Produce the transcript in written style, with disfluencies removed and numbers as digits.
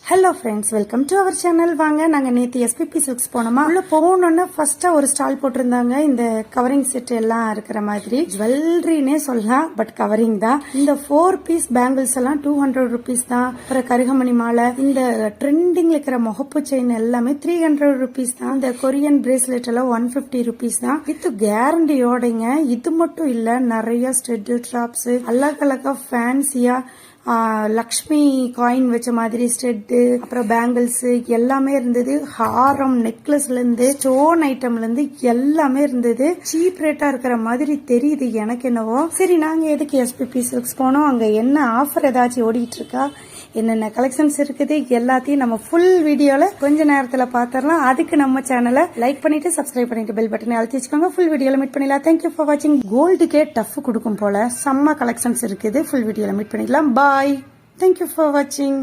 Hello friends, welcome to our channel. வாங்க, நாங்கள் நேற்று எஸ்பிபி சில்க்ஸ் போனோமா. உள்ள போகணுன்னு ஃபர்ஸ்டா ஒரு ஸ்டால் போட்டிருந்தாங்க. இந்த கவரிங் செட் எல்லாம் இருக்கிற மாதிரி ஜுவல்லரினே சொல்லலாம், பட் கவரிங் தான். இந்த 4 பீஸ் பேங்கிள்ஸ் எல்லாம் 200 ருபீஸ் தான். அப்புறம் கருகமணி மாலை, இந்த ட்ரெண்டிங் இருக்கிற முகப்பு செயின் எல்லாமே 300 ருபீஸ் தான். இந்த கொரியன் பிரேஸ்லெட் எல்லாம் 150 ருபீஸ் தான். வித் கேரண்டியோடைங்க. இது மட்டும் இல்ல, நிறைய ஸ்டெட் ட்ராப்ஸ், அழகழகா ஃபேன்சியா லக்ஷ்மி காயின் வச்ச மாதிரி ஸ்டெட்டு, அப்புறம் பேங்கிள்ஸ் எல்லாமே இருந்தது. ஹாரம், நெக்லஸ்ல இருந்து ஸ்டோன் ஐட்டம்ல இருந்து எல்லாமே இருந்தது. சீப் ரேட்டா இருக்கிற மாதிரி தெரியுது எனக்கு என்னவோ. சரி, நாங்க எதுக்கு எஸ்பிபி சில்க்ஸ் போனோம், அங்க என்ன ஆஃபர் ஏதாச்சும் ஓடிட்டு இருக்கா, என்னென்ன கலெக்ஷன்ஸ் இருக்குது எல்லாத்தையும் நம்ம ஃபுல் வீடியோல கொஞ்ச நேரத்துல பாத்திரலாம். அதுக்கு நம்ம சேனலை லைக் பண்ணிட்டு சப்ஸ்கிரைப் பண்ணிட்டு பெல் பட்டனை அழுத்தி வச்சுக்கோங்க. ஃபுல் வீடியோல மீட் பண்ணிடலாம். தேங்க்யூ ஃபார் வாட்சிங். கோல்டுக்கே டஃப் கொடுக்கும் போல செம்ம கலெக்ஷன்ஸ் இருக்குது. ஃபுல் வீடியோல மீட் பண்ணிடலாம். பாய். தேங்க்யூ ஃபார் வாட்சிங்.